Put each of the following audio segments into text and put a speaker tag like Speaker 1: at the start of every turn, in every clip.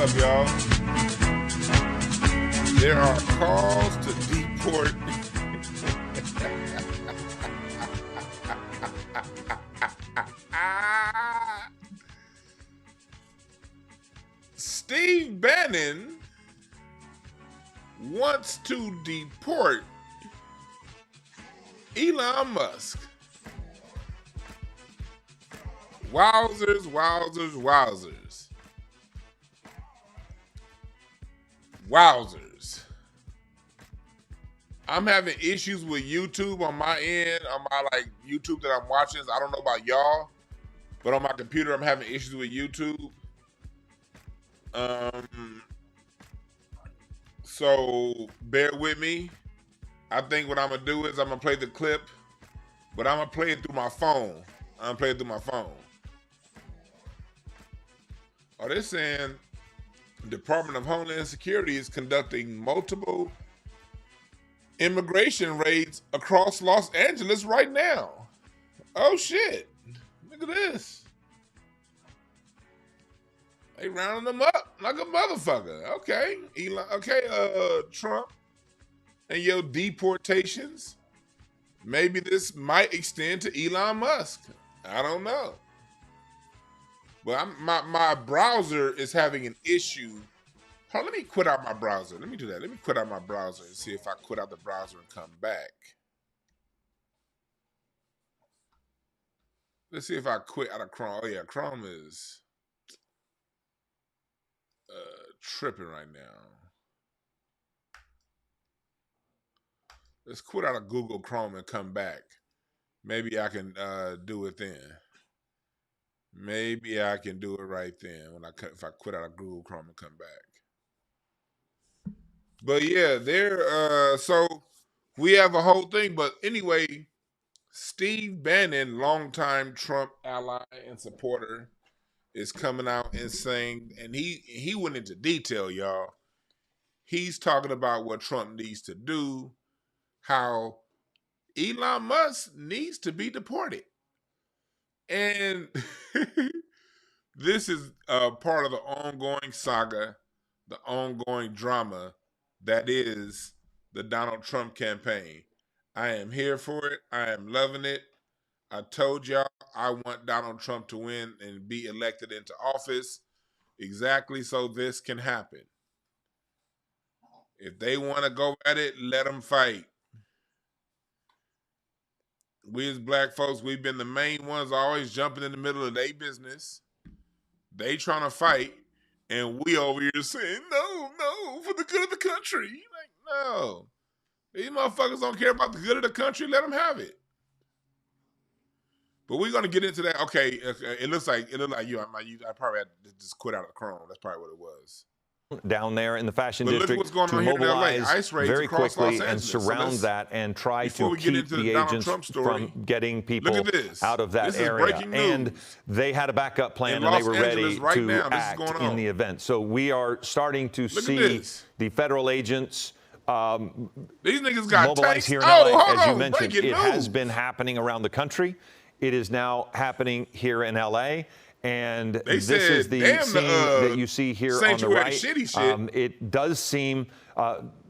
Speaker 1: up, y'all? There are calls to deport. Steve Bannon wants to deport Elon Musk. Wowzers, wowzers, wowzers. Wowzers. I'm having issues with YouTube on my end, on my YouTube that I'm watching. I don't know about y'all, but on my computer I'm having issues with YouTube. So bear with me. I think what I'm gonna do is I'm gonna play the clip, but I'm gonna play it through my phone. Oh, they're saying Department of Homeland Security is conducting multiple immigration raids across Los Angeles right now. Oh shit. Look at this. They rounding them up like a motherfucker. Okay, Elon. Okay, Trump and your deportations. Maybe this might extend to Elon Musk. I don't know. But my browser is having an issue. Hold on, let me quit out my browser. Let me do that. Let me quit out my browser and see if I quit out the browser and come back. Let's see if I quit out of Chrome. Oh yeah, Chrome is tripping right now. Let's quit out of Google Chrome and come back. Maybe I can do it then. Maybe I can do it right then if I quit out of Google Chrome and come back. But yeah, so we have a whole thing. But anyway, Steve Bannon, longtime Trump ally and supporter, is coming out and saying, and he went into detail, y'all. He's talking about what Trump needs to do, how Elon Musk needs to be deported. And this is part of the ongoing saga, the ongoing drama that is the Donald Trump campaign. I am here for it. I am loving it. I told y'all I want Donald Trump to win and be elected into office exactly so this can happen. If they want to go at it, let them fight. We as black folks, we've been the main ones always jumping in the middle of their business. They trying to fight, and we over here saying, no, for the good of the country. Like, no. These motherfuckers don't care about the good of the country. Let them have it. But we're going to get into that. Okay, it looks like you. I probably had to just quit out of Chrome. That's probably what it was.
Speaker 2: Down there in the fashion
Speaker 1: But
Speaker 2: district
Speaker 1: what's going
Speaker 2: to
Speaker 1: on here in LA.
Speaker 2: mobilize
Speaker 1: Ice raids
Speaker 2: very
Speaker 1: across
Speaker 2: quickly
Speaker 1: Los
Speaker 2: and
Speaker 1: Angeles.
Speaker 2: surround that and try to keep the agents from getting people out of that area. And they had a backup plan and they were ready to act in the event. So we are starting to see the federal agents
Speaker 1: these niggas got
Speaker 2: mobilize here in LA. As you mentioned, it has been happening around the country. It is now happening here in LA. And this is the scene that you see here on the right. It does seem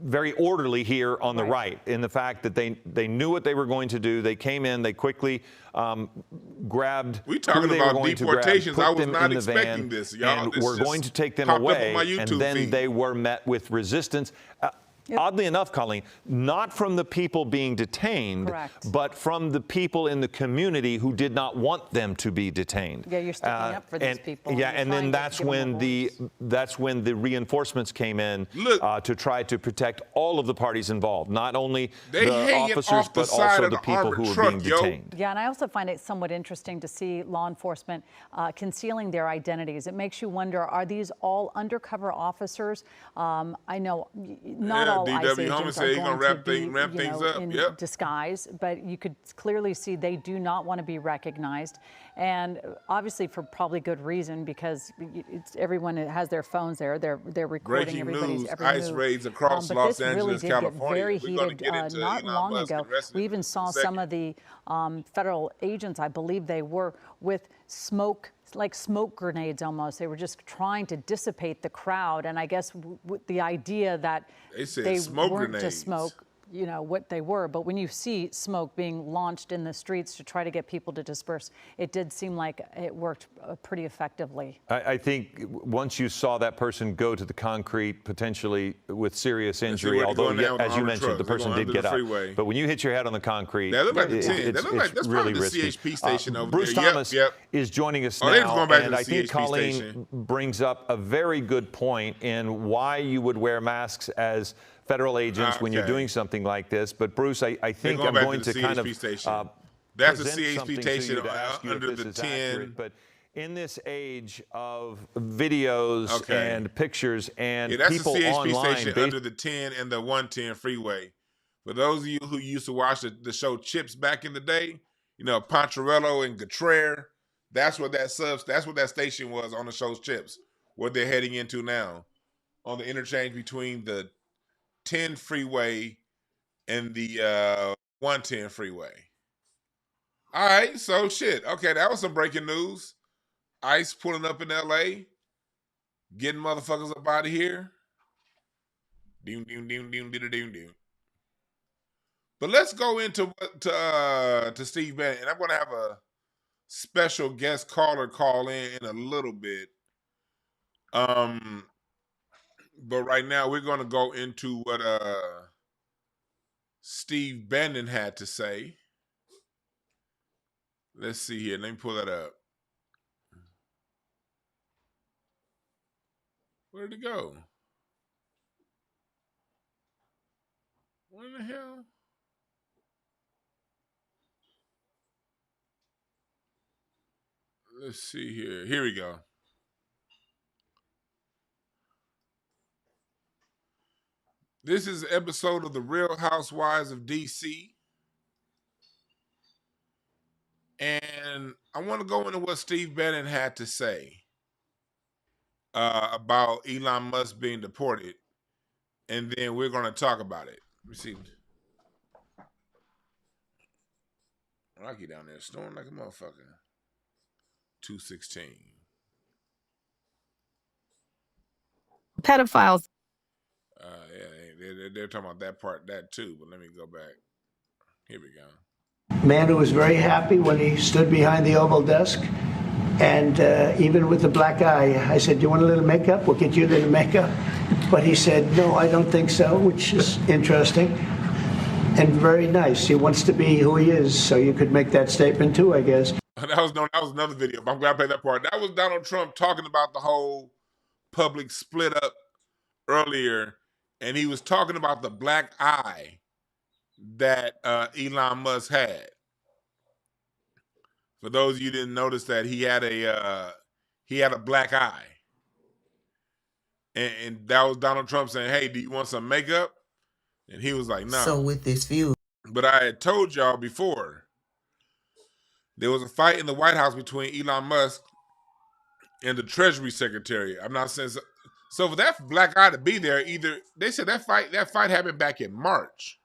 Speaker 2: very orderly here on the right in the fact that they knew what they were going to do. They came in, they quickly grabbed
Speaker 1: who they were going
Speaker 2: deportations.
Speaker 1: To grab, put them in the van,
Speaker 2: this, and we're going to take them away. And then they were met with resistance. Oddly enough, Colleen, not from the people being detained, but from the people in the community who did not want them to be detained.
Speaker 3: Yeah, you're sticking up for these people.
Speaker 2: Yeah, and then that's when the reinforcements came in to try to protect all of the parties involved, not only the officers, but also the people who were being detained.
Speaker 3: Yeah, and I also find it somewhat interesting to see law enforcement concealing their identities. It makes you wonder, are these all undercover officers? I know not all ICE agents are going to be in disguise, but you could clearly see they do not want to be recognized. And obviously for probably good reason, because everyone has their phones there. They're recording everybody's every move.
Speaker 1: ICE raids across Los Angeles, California.
Speaker 3: Very heated not long ago. We even saw some of the federal agents, I believe they were, with smoke like smoke grenades almost. They were just trying to dissipate the crowd. And I guess the idea that they weren't just smoke, you know, what they were. But when you see smoke being launched in the streets to try to get people to disperse, it did seem like it worked pretty effectively.
Speaker 2: I think once you saw that person go to the concrete, potentially with serious injury, although, as you mentioned, the person did get up. But when you hit your head on the concrete,
Speaker 1: that looked like the 10. That looked like that's really risky. CHP station over
Speaker 2: Bruce
Speaker 1: there.
Speaker 2: Thomas is joining us now, and I think Colleen brings up a very good point in why you would wear masks as federal agents when you're doing something like this. But Bruce, I think I'm going to kind of
Speaker 1: that's a CHP station under the 10.
Speaker 2: But in this age of videos and pictures and people online,
Speaker 1: that's a CHP station under the 10 and the 110 freeway. For those of you who used to watch the show Chips back in the day, you know, Poncherello and Gautreaux, that's what that station was on the show Chips, where they're heading into now, on the interchange between the 10 freeway and the 110 freeway. All right, so shit. Okay, that was some breaking news. ICE pulling up in LA, getting motherfuckers up out of here. Doom, doom, doom, doom, doom, doom, doom. But let's go into to Steve Bannon, and I'm going to have a special guest caller call in a little bit. But right now, we're going to go into what Steve Bannon had to say. Let's see here. Let me pull that up. Where did it go? What in the hell? Let's see here. Here we go. This is an episode of The Real Housewives of D.C. And I want to go into what Steve Bannon had to say about Elon Musk being deported. And then we're going to talk about it. Let me see. Rocky down there snoring like a motherfucker. 216.
Speaker 4: Pedophiles.
Speaker 1: Yeah, they're talking about that too, but let me go back. Here we go.
Speaker 5: Man who was very happy when he stood behind the Oval Desk, and even with the black eye, I said, do you want a little makeup? We'll get you a little makeup. But he said, no, I don't think so, which is interesting and very nice. He wants to be who he is, so you could make that statement too, I guess.
Speaker 1: That was another video, but I'm glad I played that part. That was Donald Trump talking about the whole public split up earlier, and he was talking about the black eye that Elon Musk had. For those of you who didn't notice that, he had a black eye, and that was Donald Trump saying, "Hey, do you want some makeup?" And he was like, "No."
Speaker 4: So with this feud,
Speaker 1: but I had told y'all before, there was a fight in the White House between Elon Musk and the Treasury Secretary. I'm not saying so for that black eye to be there. Either they said that fight happened back in March.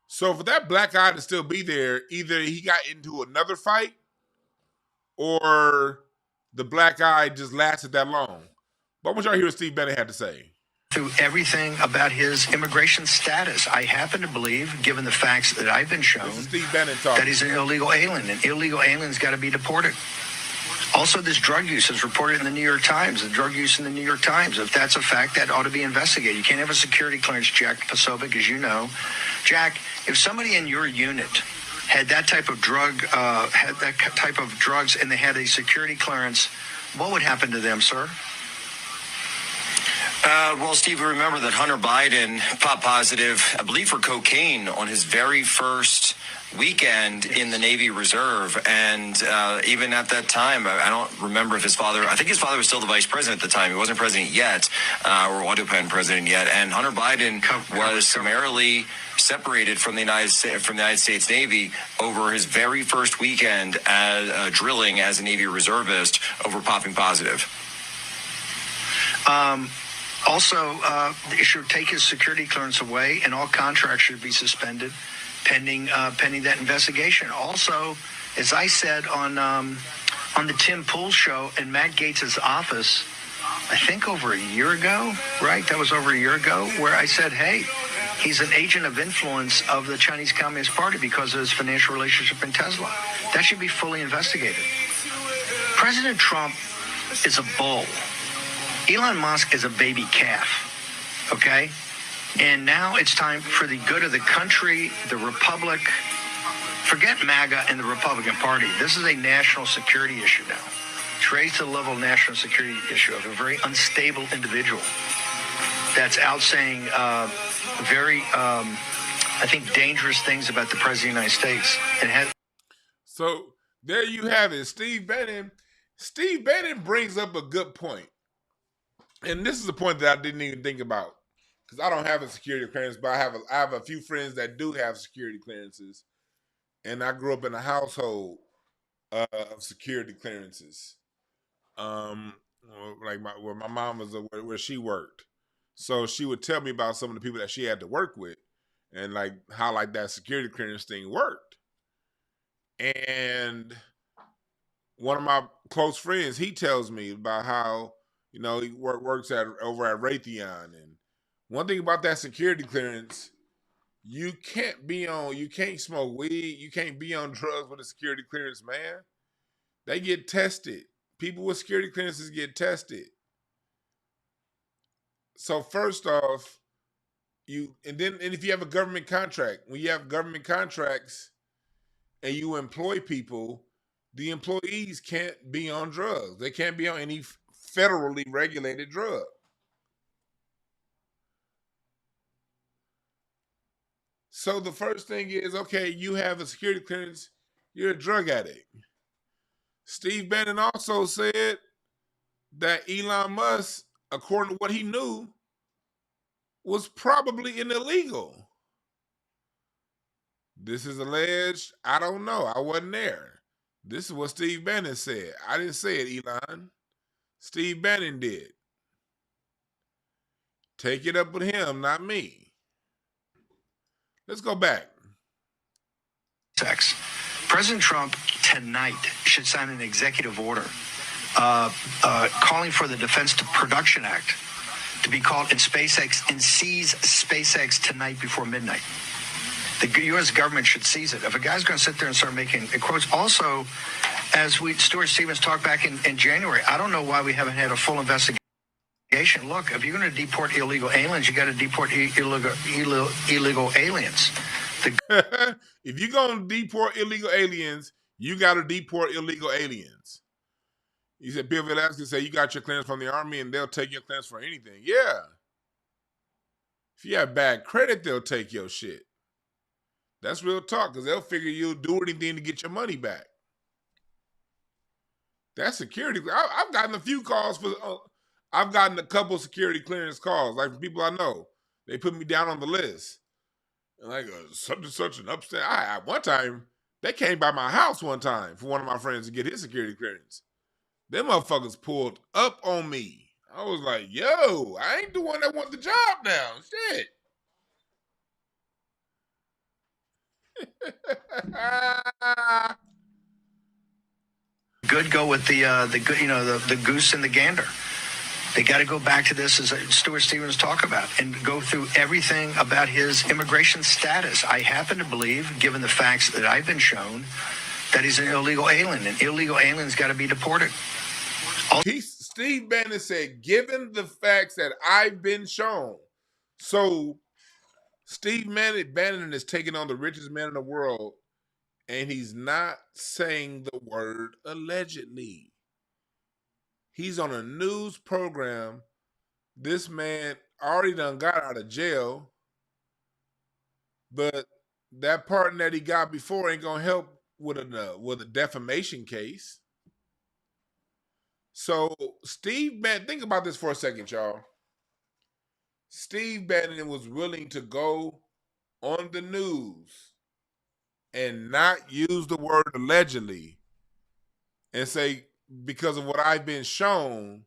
Speaker 1: So for that black eye to still be there, either he got into another fight or the black eye just lasted that long. But I want y'all to hear what Steve Bannon had to say.
Speaker 6: To everything about his immigration status. I happen to believe, given the facts that I've been shown, that he's an illegal alien. An illegal alien's got to be deported. Also, this drug use is reported in the New York Times. The drug use in the New York Times, if that's a fact, that ought to be investigated. You can't have a security clearance, Jack Posobiec, as you know. Jack, if somebody in your unit had that type of drug, drugs, and they had a security clearance, what would happen to them, sir?
Speaker 7: Well, Steve, remember that Hunter Biden popped positive, I believe, for cocaine on his very first weekend in the Navy Reserve. And even at that time, I don't remember if his father, I think his father was still the vice president at the time. He wasn't president yet, or wasn't president yet. And Hunter Biden was summarily separated from the United States Navy over his very first weekend as drilling as a Navy reservist over popping positive.
Speaker 6: Also, they should take his security clearance away, and all contracts should be suspended pending that investigation. Also, as I said on on the Tim Pool show in Matt Gaetz's office, I think over a year ago, right? That was over a year ago, where I said, hey, he's an agent of influence of the Chinese Communist Party because of his financial relationship in Tesla. That should be fully investigated. President Trump is a bull. Elon Musk is a baby calf, okay? And now it's time for the good of the country, the republic. Forget MAGA and the Republican Party. This is a national security issue now. It's raised to the level of national security issue of a very unstable individual that's out saying very, I think, dangerous things about the President of the United States.
Speaker 1: So there you have it. Steve Bannon brings up a good point. And this is a point that I didn't even think about, because I don't have a security clearance, but I have a few friends that do have security clearances. And I grew up in a household of security clearances. Like where my mom was, where she worked. So she would tell me about some of the people that she had to work with, and like how like that security clearance thing worked. And one of my close friends, he tells me about how, you know, he works over at Raytheon. And one thing about that security clearance, you can't smoke weed, you can't be on drugs with a security clearance, man. They get tested. People with security clearances get tested. So first off, and if you have a government contract, when you have government contracts and you employ people, the employees can't be on drugs. They can't be on any federally regulated drug. So the first thing is, okay, you have a security clearance, you're a drug addict. Steve Bannon also said that Elon Musk, according to what he knew, was probably an illegal. This is alleged. I don't know. I wasn't there. This is what Steve Bannon said. I didn't say it, Elon. Steve Bannon did. Take it up with him, not me. Let's go back.
Speaker 6: President Trump tonight should sign an executive order calling for the Defense Production Act to be called in SpaceX and seize SpaceX tonight before midnight. The U.S. government should seize it. If a guy's going to sit there and start making quotes, also, as Stuart Stevens talked back in January, I don't know why we haven't had a full investigation. Look, if you're going to deport illegal aliens, you got to deport illegal aliens.
Speaker 1: If you're going to deport illegal aliens, you got to deport illegal aliens. He said, Bill Velasquez said, you got your clearance from the Army and they'll take your clearance for anything. Yeah. If you have bad credit, they'll take your shit. That's real talk, because they'll figure you'll do anything to get your money back. That's security. I've gotten a few calls I've gotten a couple security clearance calls, like from people I know. They put me down on the list. And like, such an upset. One time, they came by my house one time for one of my friends to get his security clearance. Them motherfuckers pulled up on me. I was like, yo, I ain't the one that want the job now. Shit.
Speaker 6: Good go with the good, the goose and the gander. They got to go back to this, as Stuart Stevens talked about, and go through everything about his immigration status. I happen to believe, given the facts that I've been shown, that he's an illegal alien, and illegal aliens got to be deported.
Speaker 1: Steve Bannon said, given the facts that I've been shown. So Steve Bannon is taking on the richest man in the world, and he's not saying the word allegedly. He's on a news program. This man already done got out of jail, but that pardon that he got before ain't gonna help with a defamation case. So Steve Bannon, think about this for a second, y'all. Steve Bannon was willing to go on the news and not use the word allegedly and say, because of what I've been shown,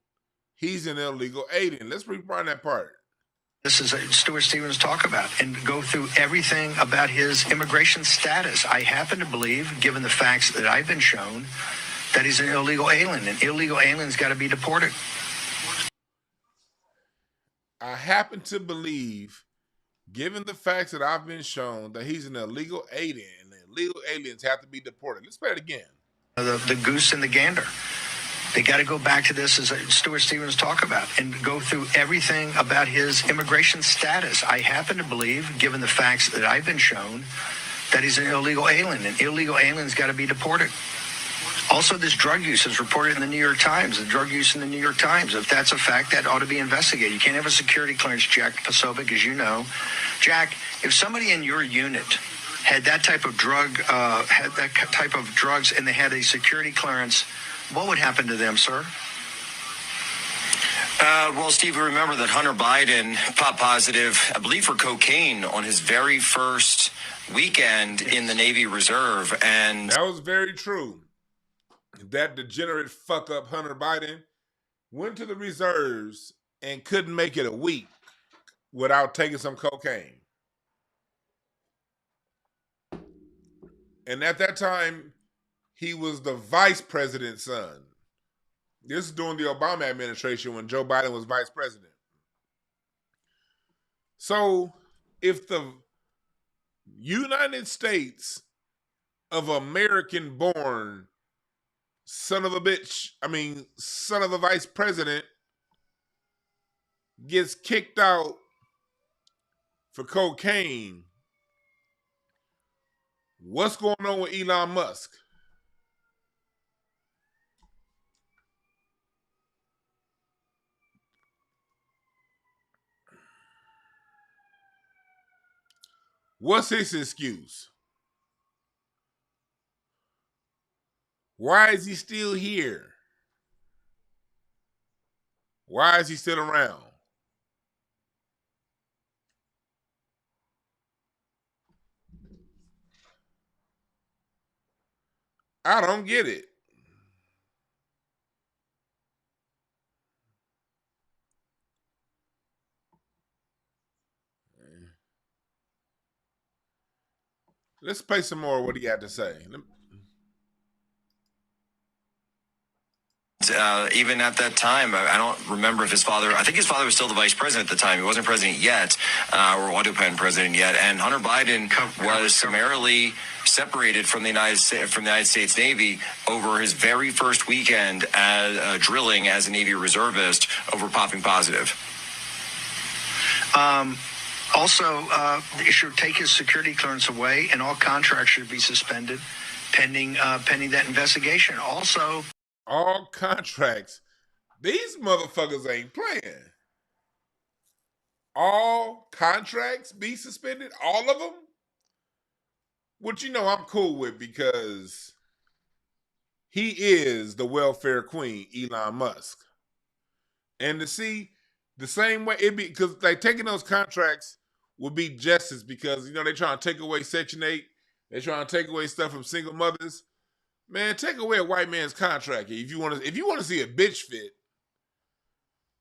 Speaker 1: he's an illegal alien. Let's rewind that part.
Speaker 6: This is Stuart Stevens talk about, and go through everything about his immigration status. I happen to believe, given the facts that I've been shown, that he's an illegal alien, and illegal aliens got to be deported.
Speaker 1: I happen to believe, given the facts that I've been shown, that he's an illegal alien, and illegal aliens have to be deported. Let's play it again.
Speaker 6: The goose and the gander. They got to go back to this, as Stuart Stevens talked about, and go through everything about his immigration status. I happen to believe, given the facts that I've been shown, that he's an illegal alien, and illegal aliens got to be deported. Also, this drug use is reported in the New York Times. The drug use in the New York Times, if that's a fact, that ought to be investigated. You can't have a security clearance, Jack Posobiec, as you know. Jack, if somebody in your unit had that type of drugs, and they had a security clearance, what would happen to them, sir?
Speaker 7: Well, Steve, remember that Hunter Biden popped positive, I believe, for cocaine on his very first weekend in the Navy Reserve. And
Speaker 1: that was very true. That degenerate fuck up Hunter Biden went to the reserves and couldn't make it a week without taking some cocaine. And at that time, he was the vice president's son. This is during the Obama administration when Joe Biden was vice president. So if the United States of American-born son of a vice president gets kicked out for cocaine, what's going on with Elon Musk? What's his excuse? Why is he still here? Why is he still around? I don't get it. Let's play some more of what he had to say.
Speaker 7: Even at that time, I don't remember if his father, I think his father was still the vice president at the time. He wasn't president yet, or wasn't president yet. And Hunter Biden was summarily separated from the United States Navy over his very first weekend as drilling as a Navy reservist over popping positive.
Speaker 6: Also, they should take his security clearance away, and all contracts should be suspended pending that investigation. Also,
Speaker 1: all contracts. These motherfuckers ain't playing. All contracts be suspended? All of them? Which, you know, I'm cool with because he is the welfare queen, Elon Musk. And to see the same way, it be because like taking those contracts would be justice because, you know, they're trying to take away Section 8. They're trying to take away stuff from single mothers. Man, take away a white man's contract. If you want to see a bitch fit,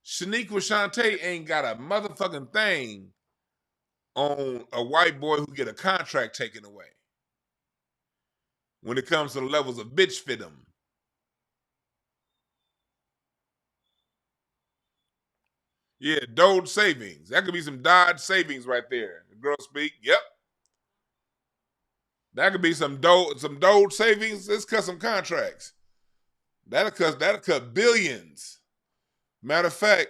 Speaker 1: Shaniqua Shantae ain't got a motherfucking thing on a white boy who get a contract taken away. When it comes to the levels of bitch fit them. Yeah, Dodge savings. That could be some Dodge savings right there. The girl speak. Yep. That could be some Dodge savings. Let's cut some contracts. That'll cut billions. Matter of fact,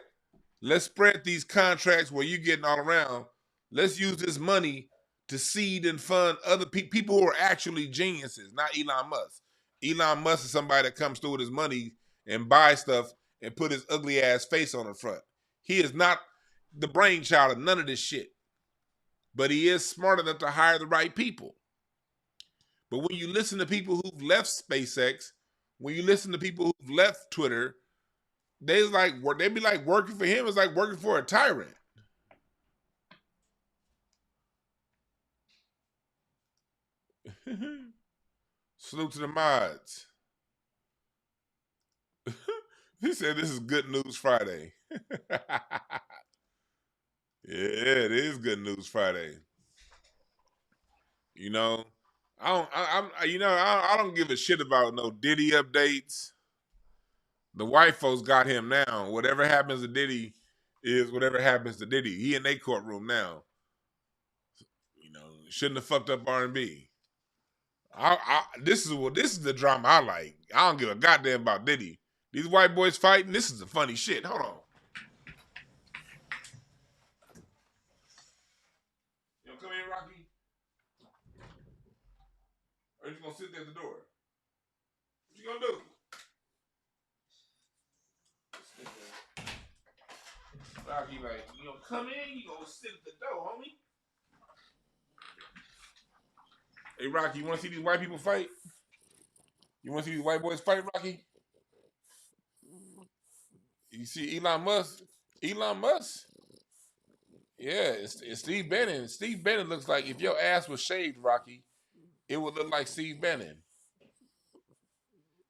Speaker 1: let's spread these contracts where you're getting all around. Let's use this money to seed and fund other people who are actually geniuses, not Elon Musk. Elon Musk is somebody that comes through with his money and buys stuff and put his ugly ass face on the front. He is not the brainchild of none of this shit. But he is smart enough to hire the right people. But when you listen to people who've left SpaceX, when you listen to people who've left Twitter, they be like working for him is like working for a tyrant. Salute to the mods. He said this is Good News Friday. Yeah, it is Good News Friday. You know, I don't give a shit about no Diddy updates. The white folks got him now. Whatever happens to Diddy is whatever happens to Diddy. He in their courtroom now. Shouldn't have fucked up R&B. This is the drama I like. I don't give a goddamn about Diddy. These white boys fighting. This is the funny shit. Hold on. You come in, Rocky? Or you just gonna sit there at the door? What you gonna do? Rocky, like, you gonna come in? You gonna sit at the door, homie? Hey, Rocky, you wanna see these white people fight? You wanna see these white boys fight, Rocky? You see Elon Musk? Elon Musk? Yeah, it's Steve Bannon. Steve Bannon looks like if your ass was shaved, Rocky, it would look like Steve Bannon.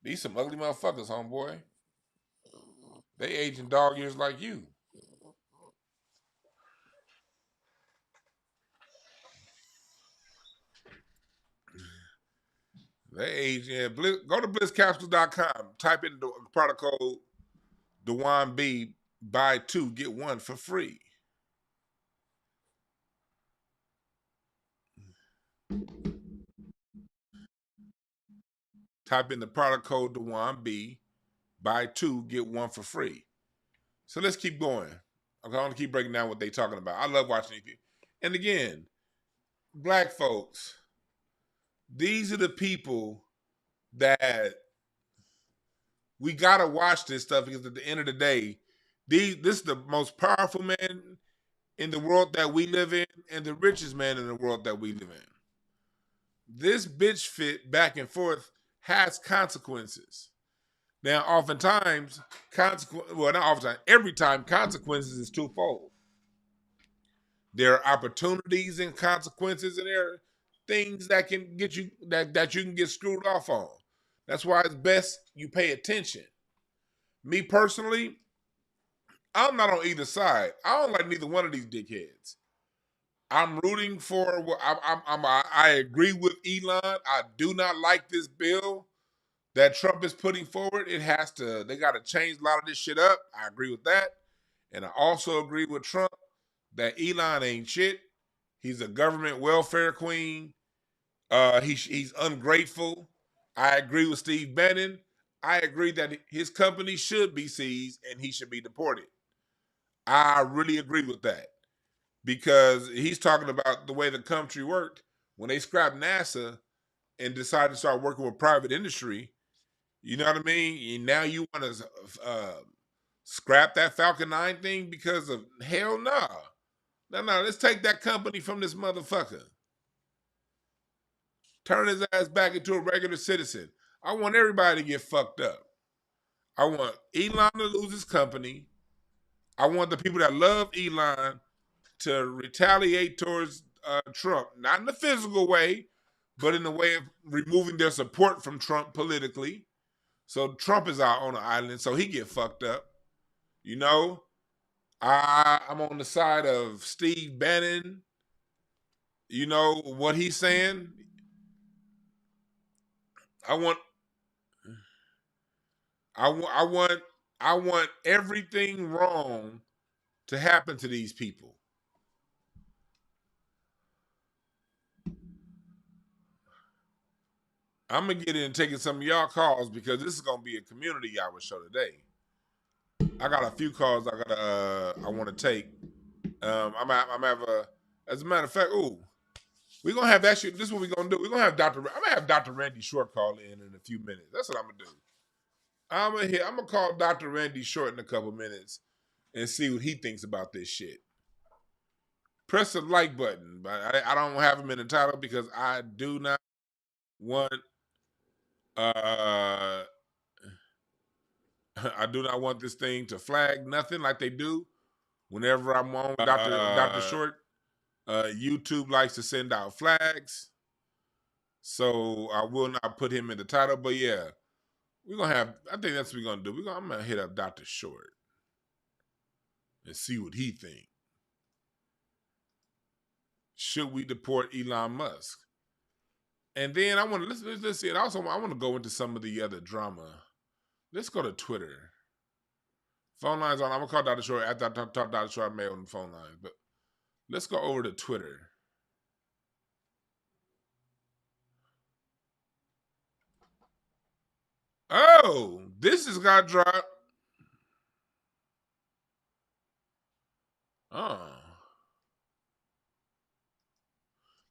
Speaker 1: These some ugly motherfuckers, homeboy. They aging dog years like you. They age, yeah. Go to blisscapsules.com. Type in the product code DeWanB. Buy 2, get 1 for free. Type in the product code DeWanB. Buy 2, get 1 for free. So let's keep going. Okay, I want to keep breaking down what they're talking about. I love watching these people. And again, black folks, these are the people that we got to watch this stuff because at the end of the day, this is the most powerful man in the world that we live in and the richest man in the world that we live in. This bitch fit back and forth has consequences. Now, oftentimes, not oftentimes, every time consequences is twofold. There are opportunities and consequences, and there are things that can get you that you can get screwed off on. That's why it's best you pay attention. Me personally, I'm not on either side. I don't like neither one of these dickheads. I'm rooting for. I agree with Elon. I do not like this bill that Trump is putting forward. They got to change a lot of this shit up. I agree with that. And I also agree with Trump that Elon ain't shit. He's a government welfare queen. He's ungrateful. I agree with Steve Bannon. I agree that his company should be seized and he should be deported. I really agree with that because he's talking about the way the country worked when they scrapped NASA and decided to start working with private industry. You know what I mean? And now you want to scrap that Falcon 9 thing because of hell nah. No, let's take that company from this motherfucker. Turn his ass back into a regular citizen. I want everybody to get fucked up. I want Elon to lose his company. I want the people that love Elon to retaliate towards Trump, not in a physical way, but in the way of removing their support from Trump politically. So Trump is out on the island, so he get fucked up. You know, I'm on the side of Steve Bannon. You know what he's saying? I want everything wrong to happen to these people. I'm gonna get in taking some of y'all calls because this is gonna be a community hour show today. I got a few calls I want to take. I'm have as a matter of fact, we're gonna have actually this is what we're gonna do. We're gonna have I'm gonna have Dr. Randy Short call in a few minutes. That's what I'm gonna do. I'm gonna call Dr. Randy Short in a couple minutes and see what he thinks about this shit. Press the like button, but I don't have him in the title because I do not want I do not want this thing to flag nothing like they do whenever I'm on Dr. Short. YouTube likes to send out flags, so I will not put him in the title. But yeah, we're gonna have. I think that's what we're gonna do. I'm gonna hit up Dr. Short and see what he thinks. Should we deport Elon Musk? And then I want to let's see. And also, I want to go into some of the other drama. Let's go to Twitter. Phone lines on. I'm gonna call Dr. Short after I talk to Dr. Short. I may on the phone line, but let's go over to Twitter. Oh, this has got dropped. Oh.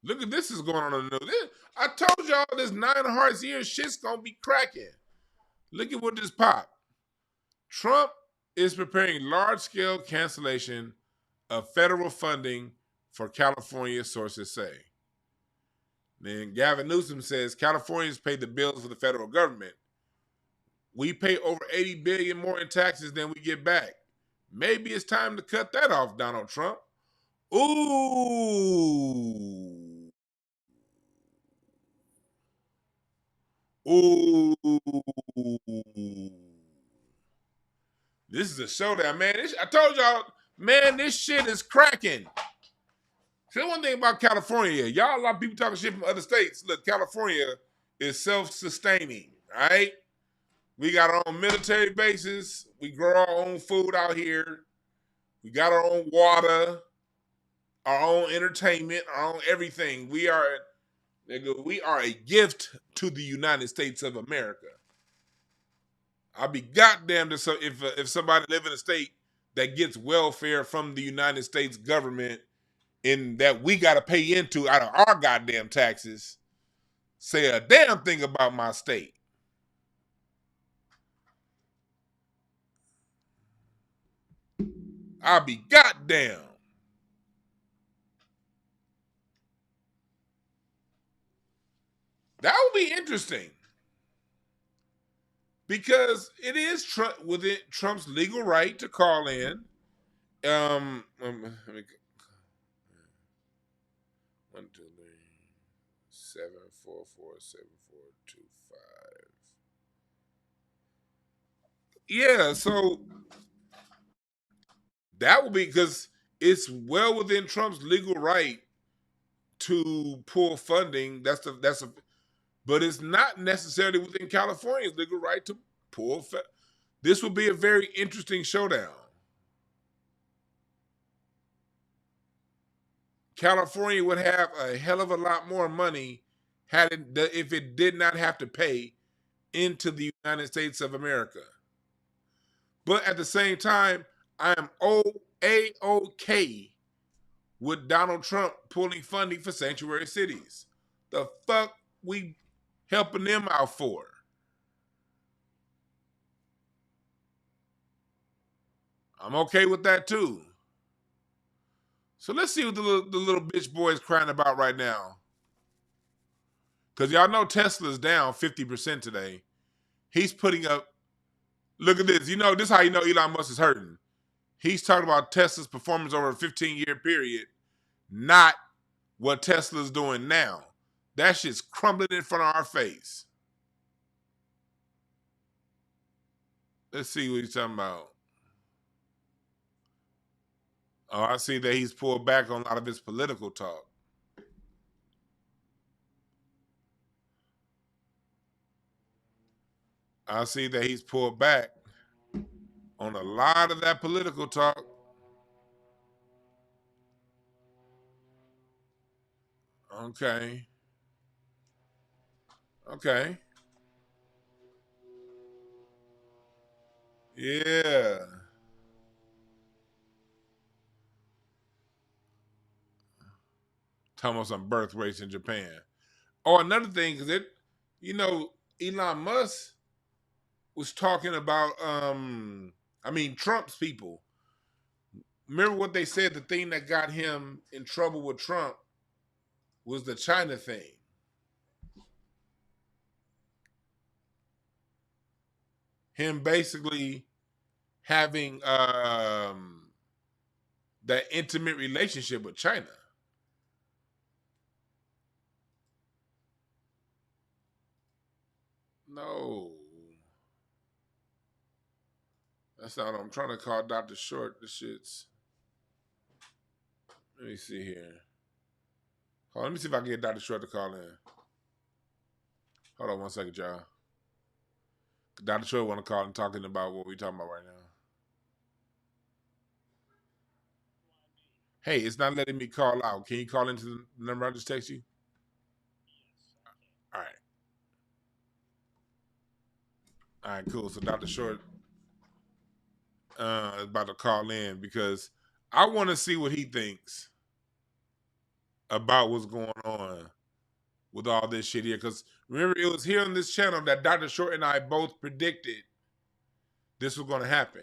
Speaker 1: Look at this is going on in the news. I told y'all this 9 of Hearts here shit's gonna be cracking. Look at what just popped. Trump is preparing large-scale cancellation of federal funding for California, sources say. Then Gavin Newsom says Californians pay the bills for the federal government. We pay over $80 billion more in taxes than we get back. Maybe it's time to cut that off, Donald Trump. Ooh. Ooh. This is a showdown, man. I told y'all, man, this shit is cracking. So one thing about California, y'all, a lot of people talking shit from other states. Look, California is self-sustaining, right? We got our own military bases. We grow our own food out here. We got our own water, our own entertainment, our own everything. We are a gift to the United States of America. I'll be goddamned if somebody live in a state that gets welfare from the United States government and that we got to pay into out of our goddamn taxes, say a damn thing about my state. I'll be goddamn. That would be interesting. Because it is within Trump's legal right to call in. Let me, 1, 2, 3, 7, 4, 4, 7, 4, 2, 5. Yeah, so that would be because it's well within Trump's legal right to pull funding. But it's not necessarily within California's legal right to pull. This would be a very interesting showdown. California would have a hell of a lot more money if it did not have to pay into the United States of America. But at the same time, I am A-OK with Donald Trump pulling funding for sanctuary cities. The fuck we helping them out for? I'm okay with that too. So let's see what the little bitch boy is crying about right now. Because y'all know Tesla's down 50% today. He's putting up, look at this. This is how you know Elon Musk is hurting. He's talking about Tesla's performance over a 15-year period, not what Tesla's doing now. That shit's crumbling in front of our face. Let's see what he's talking about. Oh, I see that he's pulled back on a lot of his political talk. I see that he's pulled back on a lot of that political talk. Okay. Okay. Yeah. Talking about some birth rates in Japan. Oh, another thing, because Elon Musk was talking about, Trump's people. Remember what they said, the thing that got him in trouble with Trump was the China thing. Him basically having that intimate relationship with China. No. That's not what I'm trying to call Dr. Short. This shit's... Let me see here. Hold on, let me see if I can get Dr. Short to call in. Hold on 1 second, y'all. Dr. Short want to call and talking about what we're talking about right now. Hey, it's not letting me call out. Can you call into the number I just text you? All right. All right, cool. So Dr. Short is about to call in because I want to see what he thinks about what's going on with all this shit here. Because remember, it was here on this channel that Dr. Short and I both predicted this was going to happen.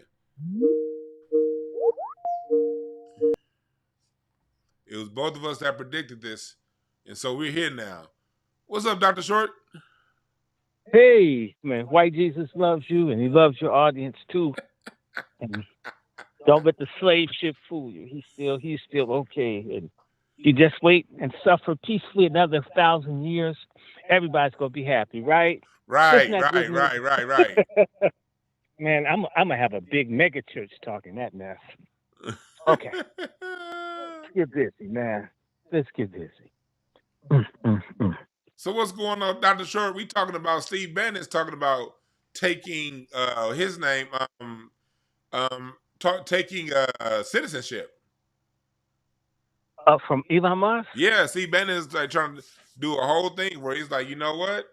Speaker 1: It was both of us that predicted this. And so we're here now. What's up, Dr. Short?
Speaker 4: Hey, man, White Jesus loves you, and he loves your audience, too. And don't let the slave ship fool you. He's still okay. And you just wait and suffer peacefully another 1,000 years. Everybody's going to be happy, right?
Speaker 1: Right.
Speaker 4: Man, I'm going to have a big mega church talking that mess. Okay. Let's get busy, man. Let's get busy.
Speaker 1: So what's going on, Dr. Short? We talking about Steve Bannon's talking about taking his name, taking citizenship.
Speaker 4: From Elon Musk?
Speaker 1: Yeah, Steve Bannon is like trying to do a whole thing where he's like, you know what?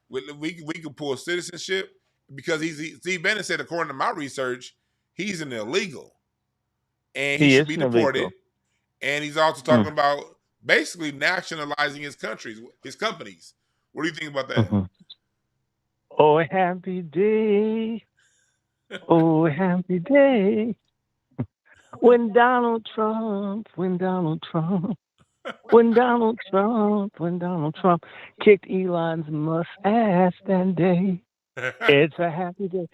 Speaker 1: We can pull citizenship because Steve Bannon said, according to my research, he's an illegal. And he should be deported. Illegal. And he's also talking about basically nationalizing his companies. What do you think about that?
Speaker 4: Mm-hmm. Oh, happy day. Oh, happy day. When Donald Trump kicked Elon Musk's ass that day. It's a happy day.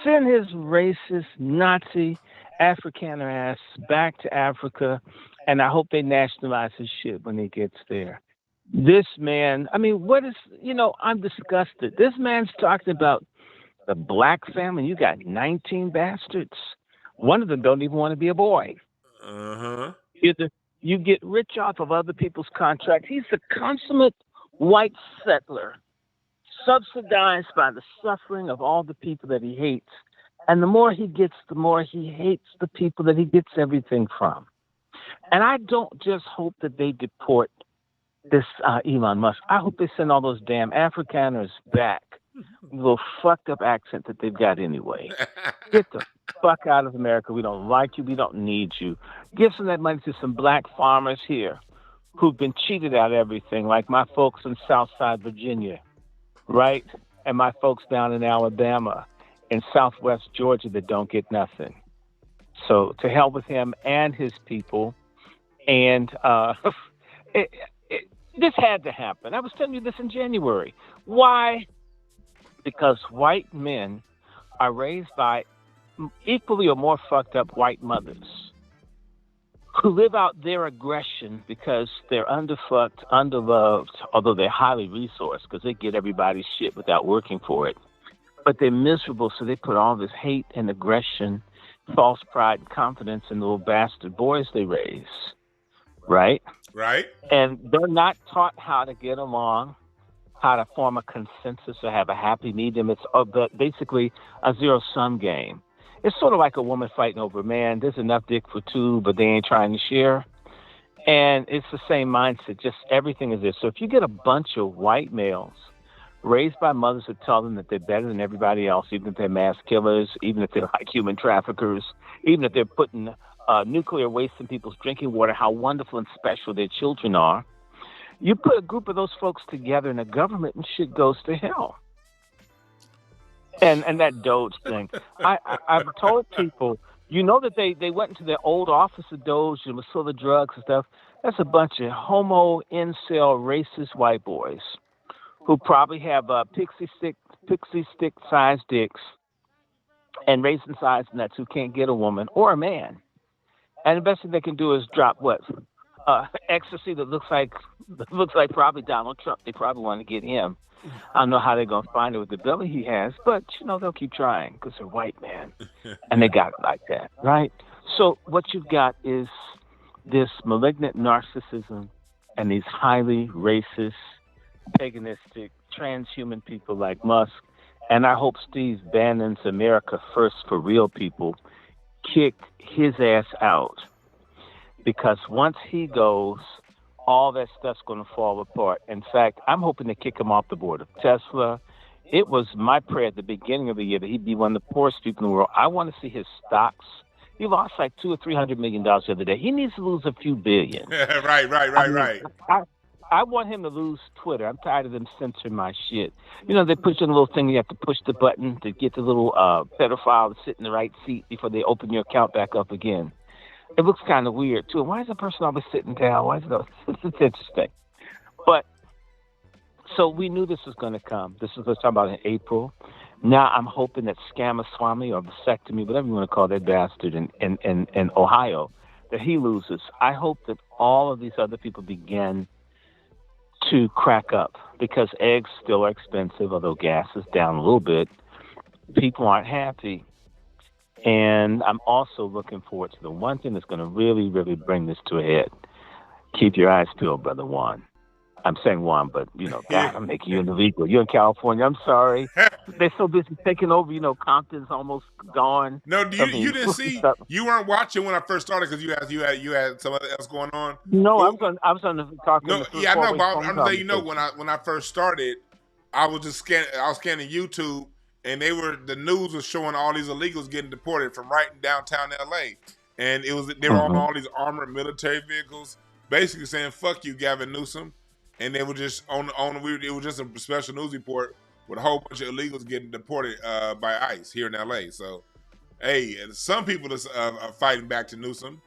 Speaker 4: Send his racist, Nazi, Afrikaner ass back to Africa, and I hope they nationalize his shit when he gets there. This man, I mean, I'm disgusted. This man's talking about the black family. You got 19 bastards. One of them don't even want to be a boy.
Speaker 1: Uh-huh.
Speaker 4: You get rich off of other people's contracts. He's a consummate white settler, subsidized by the suffering of all the people that he hates. And the more he gets, the more he hates the people that he gets everything from. And I don't just hope that they deport this Elon Musk. I hope they send all those damn Afrikaners back with a little fucked up accent that they've got anyway. Get the fuck out of America. We don't like you. We don't need you. Give some of that money to some black farmers here who've been cheated out of everything, like my folks in Southside Virginia, right? And my folks down in Alabama and Southwest Georgia that don't get nothing. So to hell with him and his people. And this had to happen. I was telling you this in January. Why? Because white men are raised by equally or more fucked up white mothers who live out their aggression because they're underfucked, underloved, although they're highly resourced because they get everybody's shit without working for it. But they're miserable, so they put all this hate and aggression, false pride and confidence in the little bastard boys they raise. Right?
Speaker 1: Right.
Speaker 4: And they're not taught how to get along, how to form a consensus or have a happy medium. It's basically a zero-sum game. It's sort of like a woman fighting over a man. There's enough dick for two, but they ain't trying to share. And it's the same mindset. Just everything is this. So if you get a bunch of white males raised by mothers that tell them that they're better than everybody else, even if they're mass killers, even if they're like human traffickers, even if they're putting nuclear waste in people's drinking water, how wonderful and special their children are. You put a group of those folks together in a government and shit goes to hell. And that Doge thing. I've told people, that they went into their old office of Doge and was full of drugs and stuff. That's a bunch of homo, incel, racist white boys who probably have pixie stick sized dicks and raisin sized nuts who can't get a woman or a man. And the best thing they can do is drop what? Ecstasy that looks like probably Donald Trump. They probably want to get him. I don't know how they're going to find it with the belly he has, but, they'll keep trying because they're white, man. And they got it like that, right? So what you've got is this malignant narcissism and these highly racist, paganistic, transhuman people like Musk, and I hope Steve Bannon's America First for Real people kick his ass out. Because once he goes, all that stuff's going to fall apart. In fact, I'm hoping to kick him off the board of Tesla. It was my prayer at the beginning of the year that he'd be one of the poorest people in the world. I want to see his stocks. He lost like $200 or $300 million the other day. He needs to lose a few billion.
Speaker 1: Right.
Speaker 4: I want him to lose Twitter. I'm tired of them censoring my shit. You know, they push in a little thing. You have to push the button to get the little pedophile to sit in the right seat before they open your account back up again. It looks kind of weird, too. Why is the person always sitting down? Why is it? It's interesting. But, so we knew this was going to come. This was what we're talking about in April. Now I'm hoping that Scamaswamy or vasectomy, whatever you want to call that bastard in Ohio, that he loses. I hope that all of these other people begin to crack up because eggs still are expensive, although gas is down a little bit. People aren't happy. And I'm also looking forward to the one thing that's going to really, really bring this to a head. Keep your eyes peeled, Brother Juan. I'm saying Juan, but, you know, God, I'm making you illegal. You're in California. I'm sorry. They're so busy taking over. You know, Compton's almost gone.
Speaker 1: No, you didn't see. You weren't watching when I first started because you had something else going on.
Speaker 4: No, I was on the talking.
Speaker 1: No, yeah, I know, but I'm letting you know when I first started, I was just scanning YouTube, and the news was showing all these illegals getting deported from right in downtown LA, and they were on all these armored military vehicles, basically saying "fuck you, Gavin Newsom." And they were just it was just a special news report with a whole bunch of illegals getting deported by ICE here in LA. So, hey, some people are fighting back to Newsom.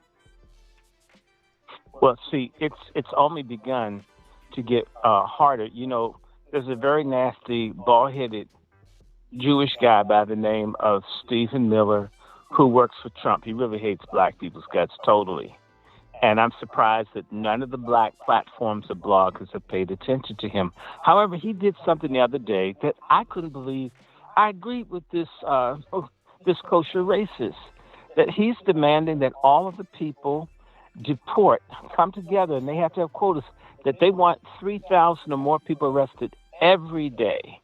Speaker 4: Well, see, it's only begun to get harder. You know, there's a very nasty, bald-headed Jewish guy by the name of Stephen Miller who works for Trump. He really hates black people's guts totally. And I'm surprised that none of the black platforms or bloggers have paid attention to him. However, he did something the other day that I couldn't believe. I agreed with this kosher racist, that he's demanding that all of the people deport come together, and they have to have quotas, that they want 3,000 or more people arrested every day.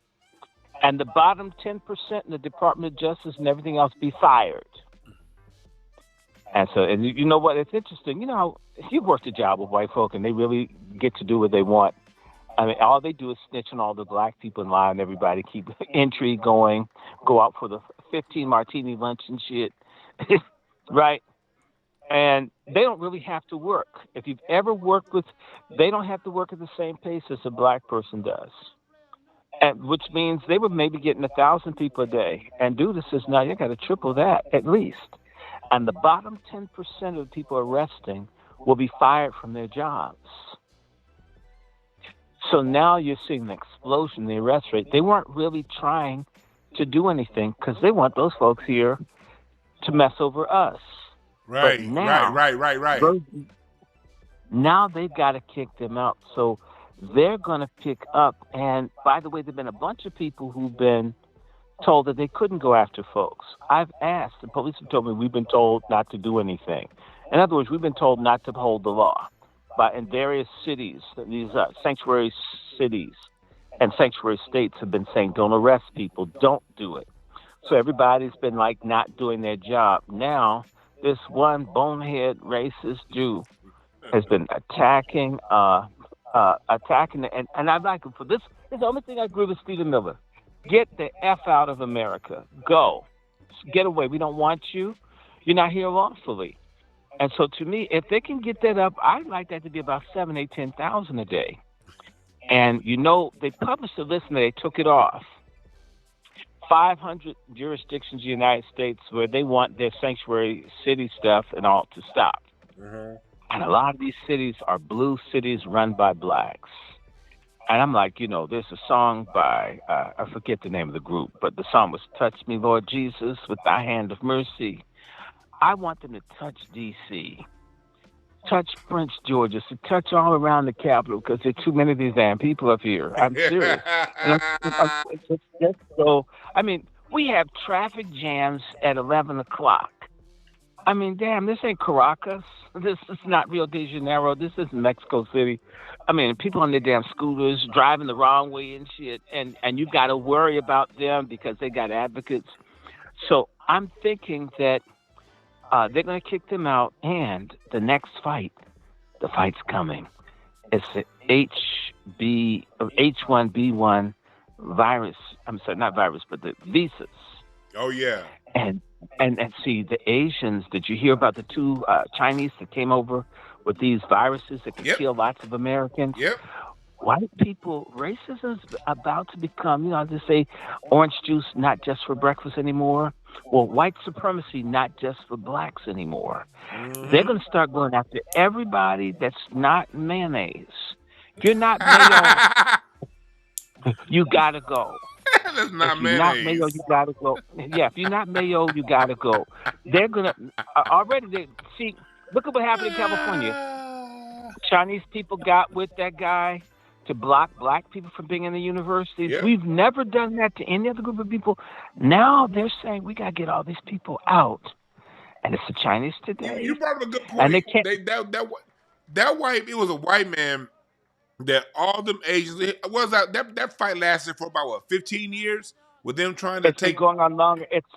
Speaker 4: And the bottom 10% in the Department of Justice and everything else be fired. And so, and you know what? It's interesting. You know, if you've worked a job with white folk and they really get to do what they want, I mean, all they do is snitch on all the black people and lie on everybody, keep intrigue going, go out for the 15 martini lunch and shit, right? And they don't really have to work. If you've ever worked with, they don't have to work at the same pace as a black person does. And which means they were maybe getting 1,000 people a day. And Duda says, now you got to triple that at least. And the bottom 10% of the people arresting will be fired from their jobs. So now you're seeing an explosion in the arrest rate. They weren't really trying to do anything because they want those folks here to mess over us.
Speaker 1: Right,
Speaker 4: but now,
Speaker 1: right.
Speaker 4: Now they've got to kick them out. So they're going to pick up. And by the way, there have been a bunch of people who've been told that they couldn't go after folks. I've asked, the police have told me we've been told not to do anything. In other words, we've been told not to uphold the law. But in various cities, these sanctuary cities and sanctuary states have been saying, don't arrest people, don't do it. So everybody's been like not doing their job. Now, this one bonehead racist Jew has been attacking, and I'd like him for this. This is the only thing I agree with Stephen Miller. Get the F out of America. Go. Get away. We don't want you. You're not here lawfully. And so to me, if they can get that up, I'd like that to be about 7,000, 8,000, 10,000 a day. And, you know, they published a list and they took it off. 500 jurisdictions in the United States where they want their sanctuary city stuff and all to stop. Mm-hmm. And a lot of these cities are blue cities run by blacks. And I'm like, you know, there's a song by, I forget the name of the group, but the song was Touch Me, Lord Jesus, with Thy Hand of Mercy. I want them to touch D.C., touch Prince Georgia, to touch all around the Capitol, because there are too many of these damn people up here. I'm serious. So, I mean, we have traffic jams at 11 o'clock. I mean, damn, this ain't Caracas. This is not Rio de Janeiro. This is Mexico City. I mean, people on their damn scooters driving the wrong way and shit, and you got to worry about them because they got advocates. So I'm thinking that they're going to kick them out, and the next fight, the fight's coming. It's the H1B1 virus. I'm sorry, not virus, but the visas.
Speaker 1: Oh yeah.
Speaker 4: And see, the Asians, did you hear about the two Chinese that came over with these viruses that can kill lots of Americans?
Speaker 1: Yep.
Speaker 4: White people, racism is about to become, they say orange juice not just for breakfast anymore. Well, white supremacy not just for blacks anymore. Mm-hmm. They're going to start going after everybody that's not mayonnaise. If you're not mayo, you got to go.
Speaker 1: That's not
Speaker 4: if you're not mayo, you gotta go. Yeah, if you're not mayo, you gotta go. They're gonna see. Look at what happened in California. Chinese people got with that guy to block black people from being in the universities. Yep. We've never done that to any other group of people. Now they're saying we gotta get all these people out, and it's the Chinese today.
Speaker 1: You brought up a good point. And they can't. That white. It was a white man. That all them Asians that fight lasted for about 15 years with them trying to take
Speaker 4: going on longer. It's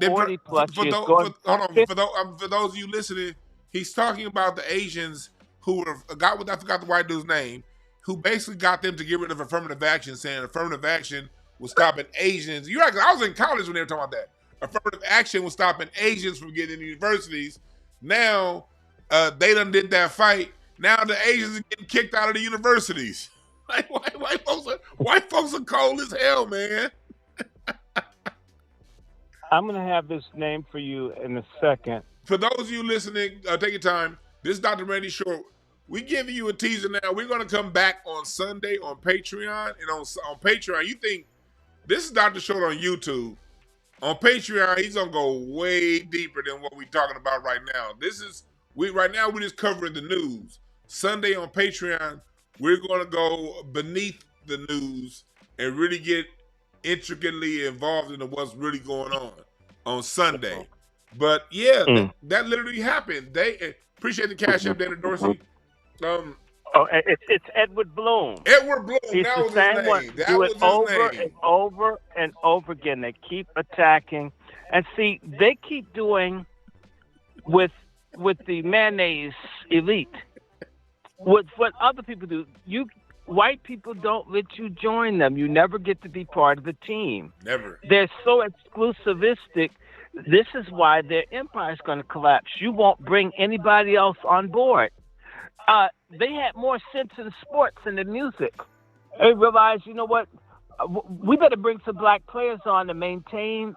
Speaker 4: 40 plus years.
Speaker 1: For those of you listening, he's talking about the Asians who I forgot the white dude's name, who basically got them to get rid of affirmative action, saying affirmative action was stopping Asians. You're right, I was in college when they were talking about that. Affirmative action was stopping Asians from getting into universities. Now they done did that fight. Now the Asians are getting kicked out of the universities. Like white folks are cold as hell, man.
Speaker 4: I'm gonna have this name for you in a second.
Speaker 1: For those of you listening, take your time. This is Dr. Randy Short. We giving you a teaser now. We're gonna come back on Sunday on Patreon, and on Patreon. You think this is Dr. Short on YouTube? On Patreon, he's gonna go way deeper than what we're talking about right now. Right now we're just covering the news. Sunday on Patreon, we're going to go beneath the news and really get intricately involved into what's really going on Sunday. But yeah, that literally happened. They appreciate the cash up, Dana Dorsey.
Speaker 4: It's Edward Bloom.
Speaker 1: Edward Bloom.
Speaker 4: He's
Speaker 1: that
Speaker 4: the
Speaker 1: was
Speaker 4: same
Speaker 1: his
Speaker 4: one.
Speaker 1: name. That
Speaker 4: Do
Speaker 1: was
Speaker 4: it
Speaker 1: his
Speaker 4: over
Speaker 1: name.
Speaker 4: and over and over again. They keep attacking, and see, they keep doing with the mayonnaise elite. What other people do, white people don't let you join them. You never get to be part of the team.
Speaker 1: Never.
Speaker 4: They're so exclusivistic. This is why their empire is going to collapse. You won't bring anybody else on board. They had more sense in sports than in music. They realized, you know what? We better bring some black players on to maintain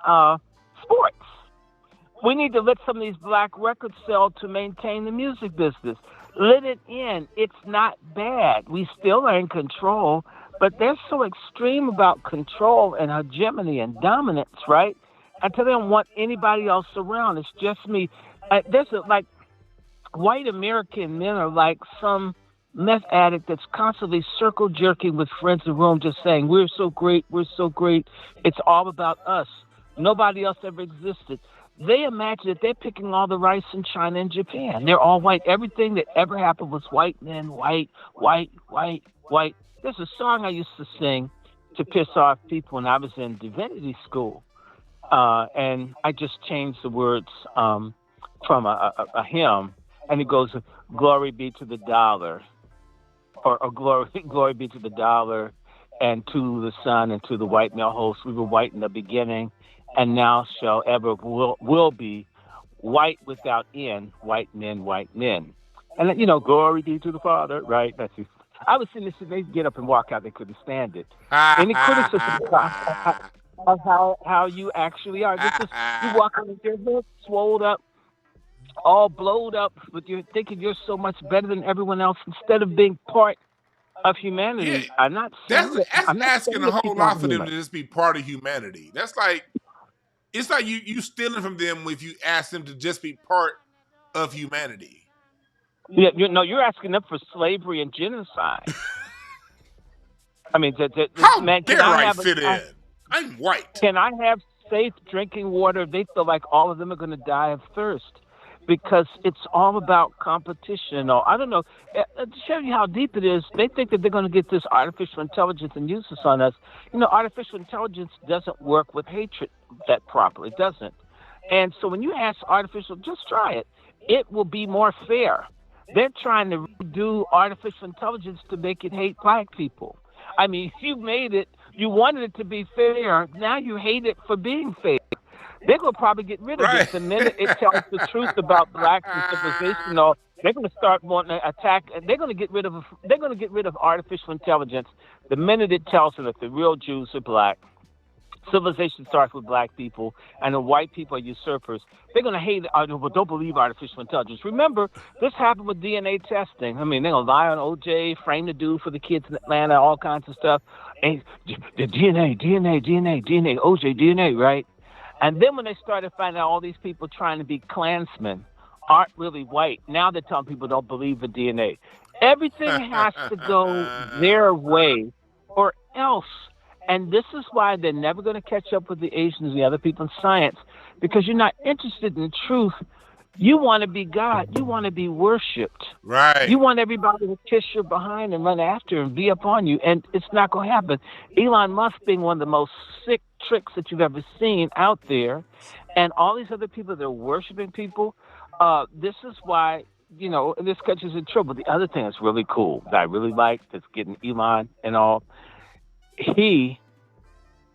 Speaker 4: sports. We need to let some of these black records sell to maintain the music business. Let it in. It's not bad. We still are in control, but they're so extreme about control and hegemony and dominance, right? Until they don't want anybody else around. It's just me. White American men are like some meth addict that's constantly circle jerking with friends in the room, just saying, we're so great, we're so great. It's all about us. Nobody else ever existed. They imagine that they're picking all the rice in China and Japan. They're all white. Everything that ever happened was white men, white. There's a song I used to sing to piss off people when I was in divinity school. And I just changed the words from a hymn. And it goes, glory be to the dollar. Or glory be to the dollar and to the sun and to the white male host. We were white in the beginning. And now shall ever will be white without end, white men. And, glory be to the Father, right? That's it. I was sitting there, they'd get up and walk out. They couldn't stand it. Any criticism of how you actually are. You walk out with your head swelled up, all blowed up, but you're thinking you're so much better than everyone else instead of being part of humanity.
Speaker 1: Yeah,
Speaker 4: I'm not saying
Speaker 1: that's asking a whole lot for them to just be part of humanity. That's like, it's like you stealing from them if you ask them to just be part of humanity.
Speaker 4: Yeah, you're asking them for slavery and genocide. I mean,
Speaker 1: how dare I fit in? I'm white.
Speaker 4: Can I have safe drinking water? They feel like all of them are going to die of thirst. because it's all about competition. Or I don't know. To show you how deep it is, they think that they're going to get this artificial intelligence and use this on us. Artificial intelligence doesn't work with hatred that properly. It doesn't. And so when you ask artificial, just try it. It will be more fair. They're trying to do artificial intelligence to make it hate black people. I mean, you made it. You wanted it to be fair. Now you hate it for being fair. They're going to probably get rid of it the minute it tells the truth about blacks and civilization. They're going to start wanting to attack. They're going to get rid of artificial intelligence the minute it tells them that the real Jews are black. Civilization starts with black people, and the white people are usurpers. They're going to hate it. Don't believe artificial intelligence. Remember, this happened with DNA testing. I mean, they're going to lie on OJ, frame the dude for the kids in Atlanta, all kinds of stuff. And the DNA, OJ, DNA, right? And then when they started finding out all these people trying to be Klansmen aren't really white, now they're telling people don't believe the DNA. Everything has to go their way or else. And this is why they're never going to catch up with the Asians and the other people in science, because you're not interested in truth. You want to be God. You want to be worshipped.
Speaker 1: Right.
Speaker 4: You want everybody to kiss your behind and run after and be up on you. And it's not going to happen. Elon Musk being one of the most sick tricks that you've ever seen out there, and all these other people that are worshiping people, this is why, this country's in trouble. The other thing that's really cool that I really like that's getting Elon and all, he,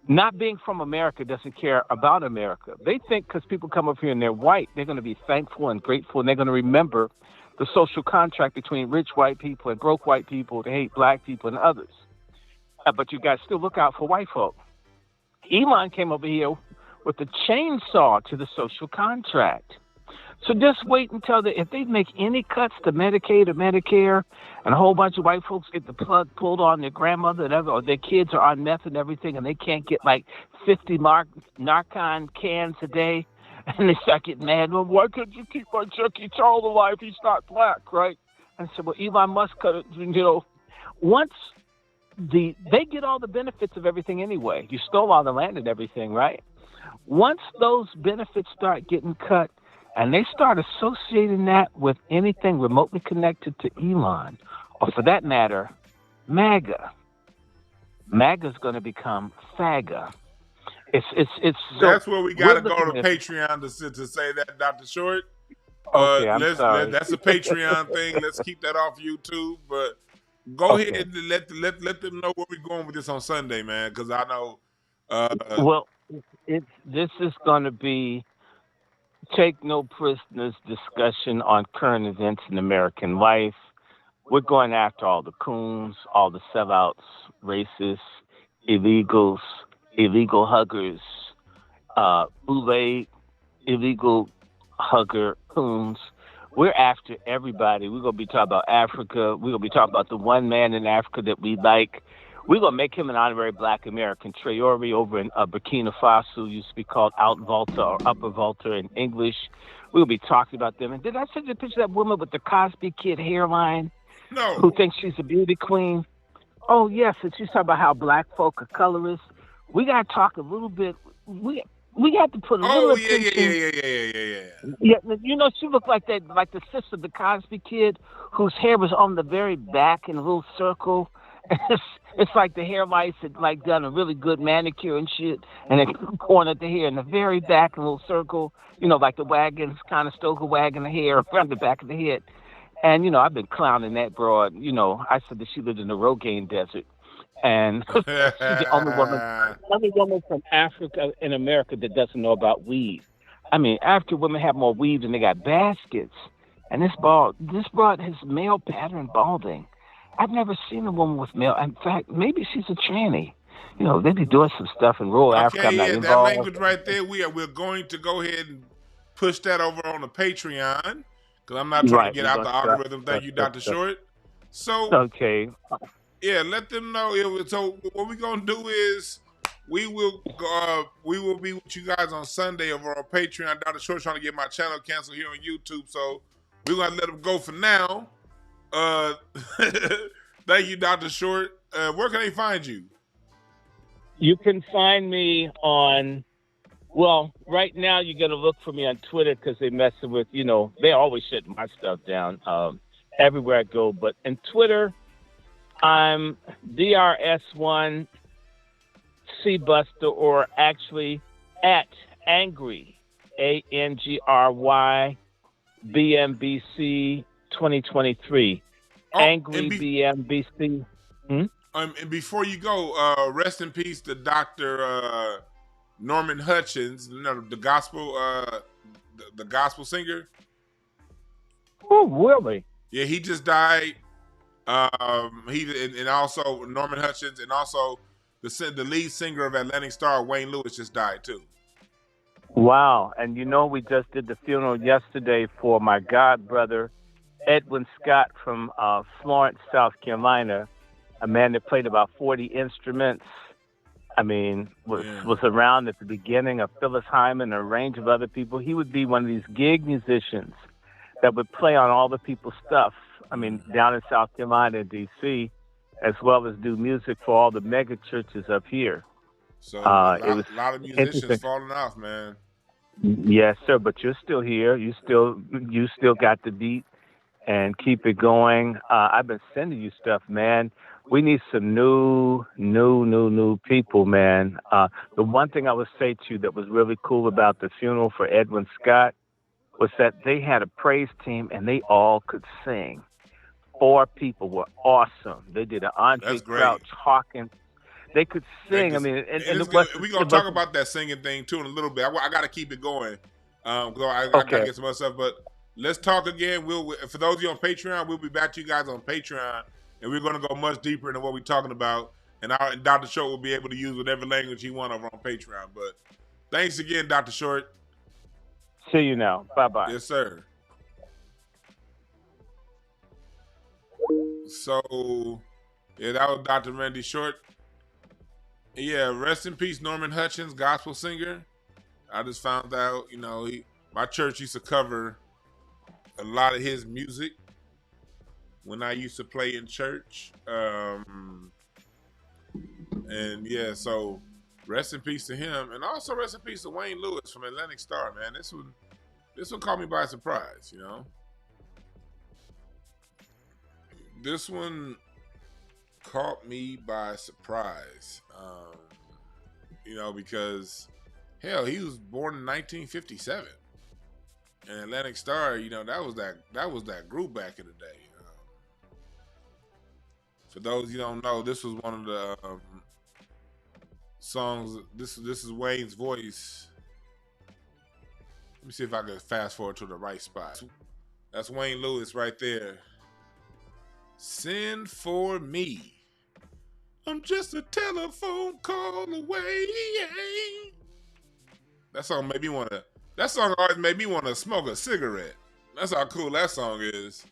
Speaker 4: not being from America, doesn't care about America. They think because people come up here and they're white, they're going to be thankful and grateful, and they're going to remember the social contract between rich white people and broke white people to hate black people and others. But you guys still look out for white folk. Elon came over here with a chainsaw to the social contract. So just wait until if they make any cuts to Medicaid or Medicare, and a whole bunch of white folks get the plug pulled on their grandmother and or their kids are on meth and everything, and they can't get like 50 Narcan cans a day, and they start getting mad. Well, why couldn't you keep our Chucky Charles alive? He's not black, right? And so, well, Elon Musk cut it. Once they get all the benefits of everything anyway. You stole all the land and everything, right? Once those benefits start getting cut, and they start associating that with anything remotely connected to Elon, or for that matter, MAGA. MAGA's going to become FAGA. It's
Speaker 1: that's where we got to go to Patreon to say that, Dr. Short.
Speaker 4: Okay, I'm sorry.
Speaker 1: That's a Patreon thing. Let's keep that off YouTube. But go ahead and let them know where we're going with this on Sunday, man. Because I know.
Speaker 4: This is going to be Take No Prisoners discussion on current events in American life. We're going after all the coons, all the sellouts, racists, illegals, illegal huggers, boule, illegal hugger coons. We're after everybody. We're going to be talking about Africa. We're going to be talking about the one man in Africa that we like. We're going to make him an honorary black American. Traore over in Burkina Faso used to be called Out Volta or Upper Volta in English. We'll be talking about them. And did I send you a picture of that woman with the Cosby Kid hairline?
Speaker 1: No.
Speaker 4: Who thinks she's a beauty queen? Oh, yes. And she's talking about how black folk are colorists. We got to talk a little bit. We have to put a little attention. Yeah. She looked like that, like the sister of the Cosby Kid, whose hair was on the very back in a little circle. It's like the hair lights had like done a really good manicure and shit, and they cornered the hair in the very back in a little circle, like the wagons, kind of Stoker wagon the hair around the back of the head. And, I've been clowning that broad. I said that she lived in the Rogaine Desert. And she's the only woman from Africa in America that doesn't know about weed. I mean, African women have more weed than they got baskets. And this broad has male pattern balding. I've never seen a woman with male. In fact, maybe she's a tranny. They be doing some stuff in rural Africa. I'm not involved.
Speaker 1: That language right there, we're going to go ahead and push that over on the Patreon, because I'm not trying to get out the algorithm. Thank you, Dr. Short. So,
Speaker 4: okay.
Speaker 1: Yeah, let them know. So what we're going to do is we will be with you guys on Sunday over on Patreon. Dr. Short's trying to get my channel canceled here on YouTube, so we're going to let them go for now. Thank you, Dr. Short. Where can they find you?
Speaker 4: You can find me on Well, right now you're gonna look for me on Twitter because they're messing with, they always shut my stuff down everywhere I go. But in Twitter, I'm DRS1 Cbuster, or actually at Angry ANGRY BMBC 2023. Angry BMBC.
Speaker 1: And before you go, rest in peace to Dr. Norman Hutchins, the gospel, the gospel singer.
Speaker 4: Oh, really?
Speaker 1: Yeah, he just died. And also Norman Hutchins, and also the lead singer of Atlantic Star, Wayne Lewis, just died too.
Speaker 4: Wow. And we just did the funeral yesterday for my god brother, Edwin Scott, from Florence, South Carolina, a man that played about 40 instruments. I mean, was around at the beginning of Phyllis Hyman and a range of other people. He would be one of these gig musicians that would play on all the people's stuff. I mean, down in South Carolina and D.C., as well as do music for all the mega churches up here.
Speaker 1: So a lot of musicians falling off, man.
Speaker 4: Yes, sir. But you're still here. You still got the beat and keep it going. I've been sending you stuff, man. We need some new people, man. The one thing I would say to you that was really cool about the funeral for Edwin Scott was that they had a praise team and they all could sing. 4 people were awesome. They did an Andre Crouch, Hawkins. They could sing.
Speaker 1: We're gonna talk about that singing thing too in a little bit. I got to keep it going. I got to get some other stuff, but let's talk again. For those of you on Patreon, we'll be back to you guys on Patreon, and we're going to go much deeper into what we're talking about. And Dr. Short will be able to use whatever language he wants over on Patreon. But thanks again, Dr. Short.
Speaker 4: See you now. Bye-bye.
Speaker 1: Yes, sir. So, yeah, that was Dr. Randy Short. Yeah, rest in peace, Norman Hutchins, gospel singer. I just found out, my church used to cover a lot of his music when I used to play in church. And yeah, so rest in peace to him. And also rest in peace to Wayne Lewis from Atlantic Star, man. This one caught me by surprise, This one caught me by surprise, because hell, he was born in 1957, and Atlantic Star, that was that group back in the day. For those you don't know, this was one of the songs. This is Wayne's voice. Let me see if I can fast forward to the right spot. That's Wayne Lewis right there. Send for me. I'm just a telephone call away. That song always made me want to smoke a cigarette. That's how cool that song is.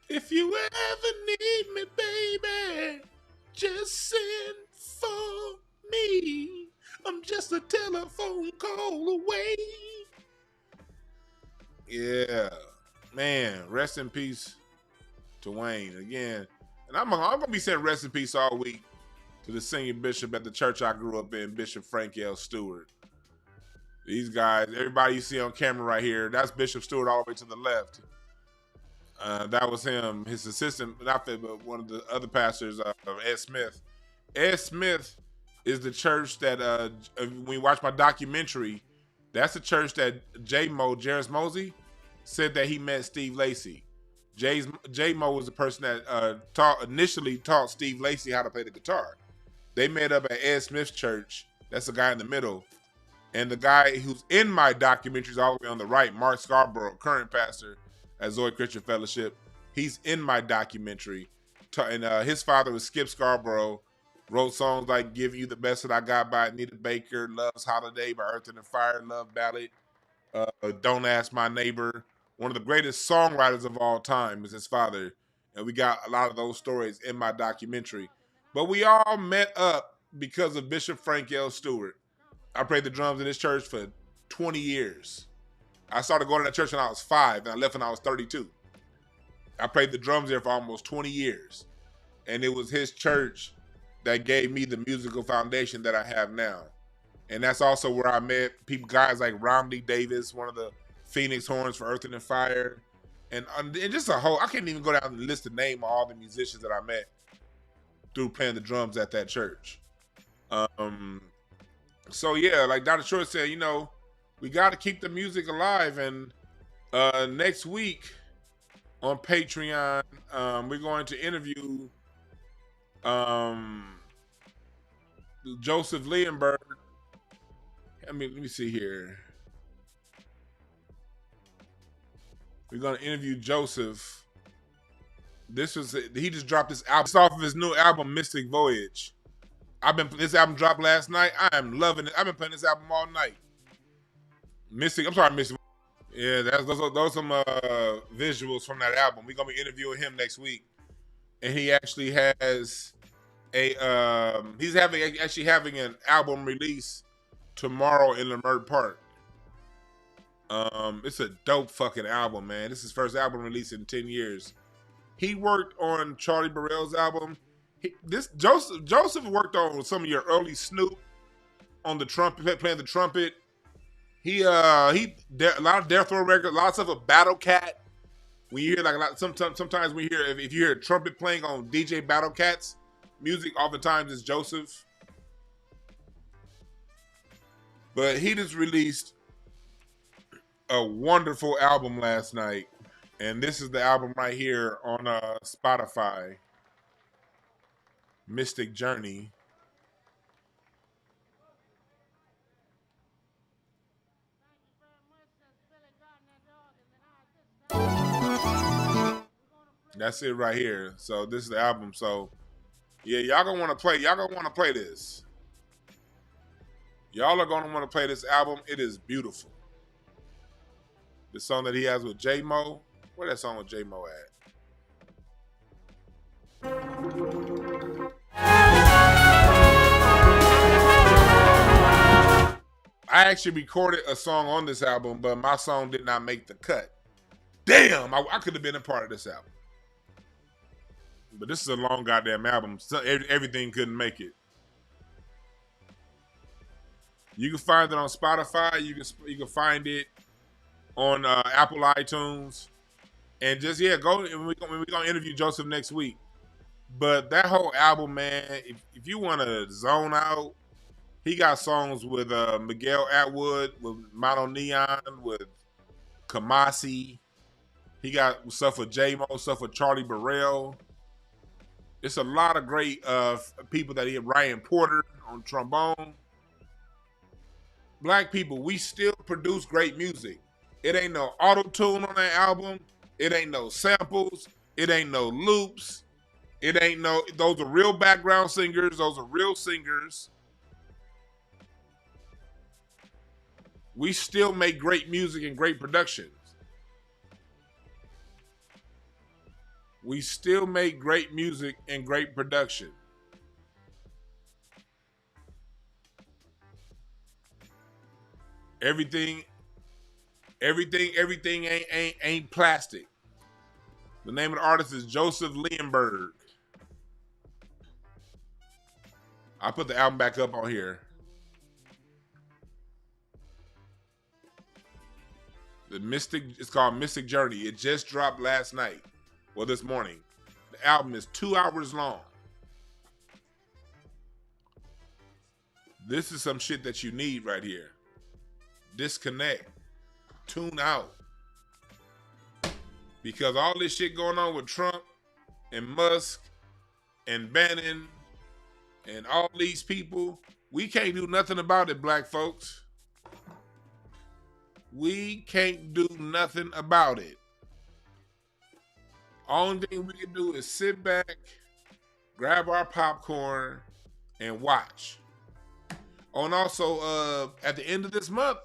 Speaker 1: If you ever need me, baby, just send for me. I'm just a telephone call away. Yeah, man, rest in peace to Wayne again. And I'm gonna be saying rest in peace all week to the senior bishop at the church I grew up in, Bishop Frank L. Stewart. These guys, everybody you see on camera right here, that's Bishop Stewart all the way to the left. That was him, his assistant, but one of the other pastors, Ed Smith. Ed Smith is the church that, when you watch my documentary, that's the church that Jairus Mosey, said that he met Steve Lacy. J-Mo was the person that initially taught Steve Lacy how to play the guitar. They met up at Ed Smith's church. That's the guy in the middle. And the guy who's in my documentary is all the way on the right, Mark Scarborough, current pastor at Zoe Christian Fellowship. He's in my documentary. And his father was Skip Scarborough. Wrote songs like Give You the Best That I Got by Anita Baker, Love's Holiday by Earth and Fire, Love Ballad, Don't Ask My Neighbor. One of the greatest songwriters of all time is his father. And we got a lot of those stories in my documentary. But we all met up because of Bishop Frank L. Stewart. I played the drums in this church for 20 years. I started going to that church when I was 5, and I left when I was 32. I played the drums there for almost 20 years. And it was his church that gave me the musical foundation that I have now. And that's also where I met guys like Romney Davis, one of the Phoenix Horns for Earth and Fire. And just a whole, I can't even go down the list to name all the musicians that I met through playing the drums at that church. So yeah, like Dr. Short said, you know, we got to keep the music alive. And next week on Patreon, we're going to interview Joseph Leonberg. I mean, let me see here. We're going to interview Joseph. He just dropped this album. It's off of his new album, Mystic Voyage. This album dropped last night. I am loving it. I've been playing this album all night. Mystic. Yeah, those are some visuals from that album. We're going to be interviewing him next week. And he actually has he's having an album release tomorrow in Leimert Park. It's a dope fucking album, man. This is his first album released in 10 years. He worked on Charlie Burrell's album. Joseph worked on some of your early Snoop on the trumpet, playing the trumpet. A lot of Death Row records, lots of a Battle Cat. When you hear sometimes we hear if you hear a trumpet playing on DJ Battle Cat's music, oftentimes it's Joseph. But he just released a wonderful album last night, and this is the album right here on Spotify, Mystic Journey. That's it right here. So this is the album. So yeah, y'all gonna want to play this. Y'all are gonna want to play this album. It is beautiful. The song that he has with J-Mo. Where that song with J-Mo at? I actually recorded a song on this album, but my song did not make the cut. Damn, I could have been a part of this album. But this is a long goddamn album. So everything couldn't make it. You can find it on Spotify. You can find it on Apple iTunes. And just, yeah, go. We're going to interview Joseph next week. But that whole album, man, if you want to zone out, he got songs with Miguel Atwood, with Mono Neon, with Kamasi. He got stuff with J-Mo, stuff with Charlie Burrell. It's a lot of great people that he had. Ryan Porter on trombone. Black people, we still produce great music. It ain't no auto-tune on that album. It ain't no samples. It ain't no loops. It ain't no, those are real background singers. Those are real singers. We still make great music and great productions. We still make great music and great production. Everything ain't plastic. The name of the artist is Joseph Leonberg. I put the album back up on here. It's called Mystic Journey. It just dropped last night. Well, this morning. The album is 2 hours long. This is some shit that you need right here. Disconnect. Tune out. Because all this shit going on with Trump and Musk and Bannon and all these people, we can't do nothing about it, black folks. We can't do nothing about it. Only thing we can do is sit back, grab our popcorn, and watch. Oh, and also, at the end of this month,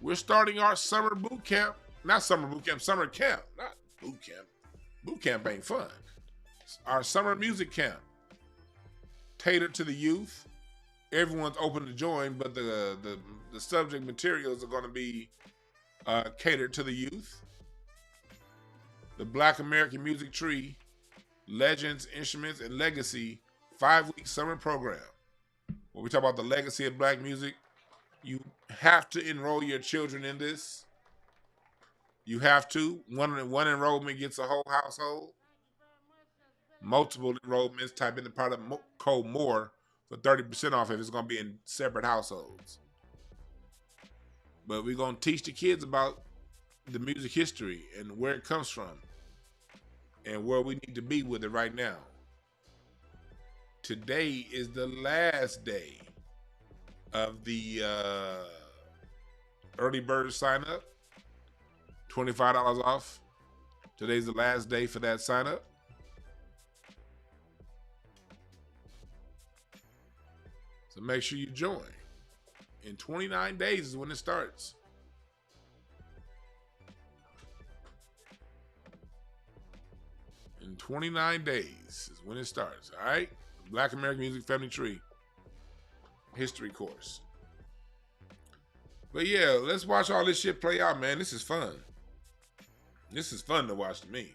Speaker 1: we're starting our summer boot camp. Not summer boot camp, summer camp. Not boot camp. Boot camp ain't fun. Our summer music camp. Catered to the youth. Everyone's open to join, but the subject materials are going to be catered to the youth. The Black American Music Tree, Legends, Instruments, and Legacy 5-week summer program. Where we talk about the legacy of black music, You have to enroll your children in this. You have to. One enrollment gets a whole household. Multiple enrollments, type in the product code MORE for 30% off if it's going to be in separate households. But we're going to teach the kids about the music history and where it comes from and where we need to be with it right now. Today is the last day of the early bird sign up. $25 off. Today's the last day for that sign up. So make sure you join. In 29 days is when it starts. In 29 days is when it starts, all right? Black American Music Family Tree history course. But yeah, let's watch all this shit play out, man. This is fun. This is fun to watch to me.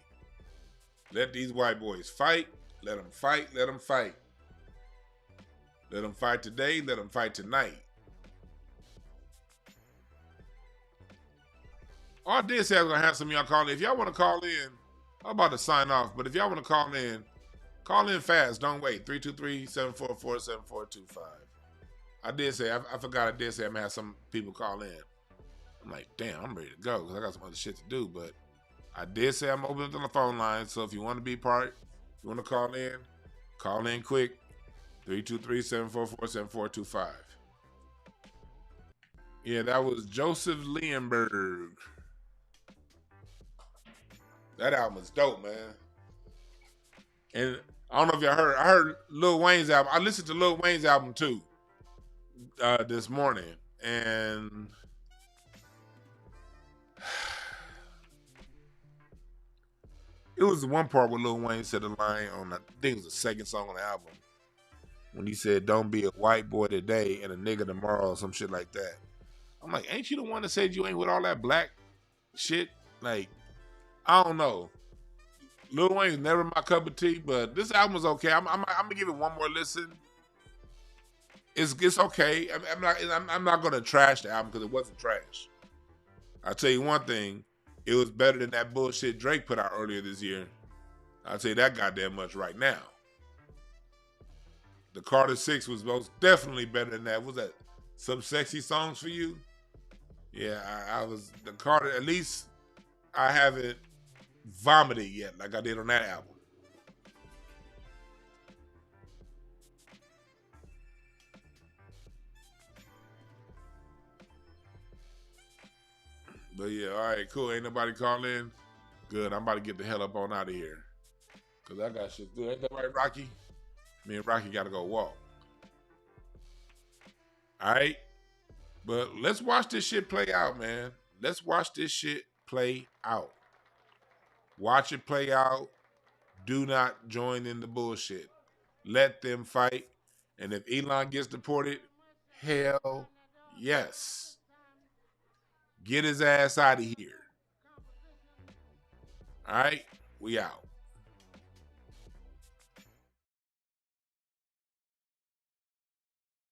Speaker 1: Let these white boys fight. Let them fight. Let them fight. Let them fight today. Let them fight tonight. Oh, I did say I was going to have some of y'all call in. If y'all want to call in, I'm about to sign off. But if y'all want to call in fast. Don't wait. 323-744-7425. I did say, I forgot I did say I'm going to have some people call in. I'm like, damn, I'm ready to go because I got some other shit to do. But I did say I'm opening up the phone line. So if you want to be part, you want to call in quick. 323-744-7425. Yeah, that was Joseph Leonberg. That album is dope, man. And I don't know if y'all heard. I heard Lil Wayne's album. I listened to Lil Wayne's album too this morning, and it was the one part where Lil Wayne said the line on, I think it was the second song on the album, when he said, "Don't be a white boy today and a nigga tomorrow," or some shit like that. I'm like, ain't you the one that said you ain't with all that black shit? Like, I don't know. Lil Wayne's never my cup of tea, but this album was okay. I'm gonna give it one more listen. It's okay. I'm not gonna trash the album because it wasn't trash. I'll tell you one thing, it was better than that bullshit Drake put out earlier this year. I'll tell you that goddamn much right now. The Carter 6 was most definitely better than that. Was that Some Sexy Songs for You? Yeah, I was the Carter. At least I haven't vomited yet like I did on that album. But yeah, all right, cool. Ain't nobody call in? Good. I'm about to get the hell up on out of here. Because I got shit to do. Ain't that right, Rocky? Me and Rocky got to go walk. All right? But let's watch this shit play out, man. Let's watch this shit play out. Watch it play out. Do not join in the bullshit. Let them fight. And if Elon gets deported, hell yes. Get his ass out of here. All right? We out.